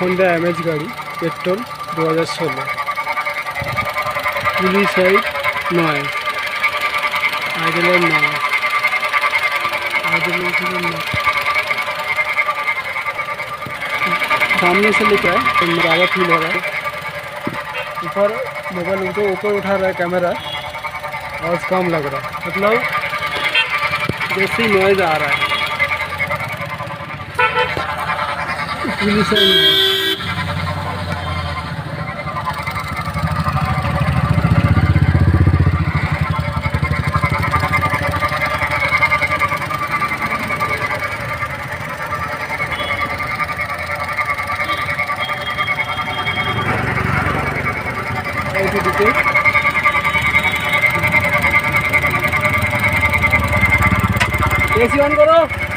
Honda MH गाड़ी petrol 2016 police side noise idler noise सामने से लेकर आए तो मरावा फील हो रहा है। ऊपर मोबाइल ऊपर उठा रहा है कैमरा, आवाज़ कम लग रहा है, मतलब जैसे ही नॉइज़ आ रहा है। पुलिस साइड एसी ऑन करो।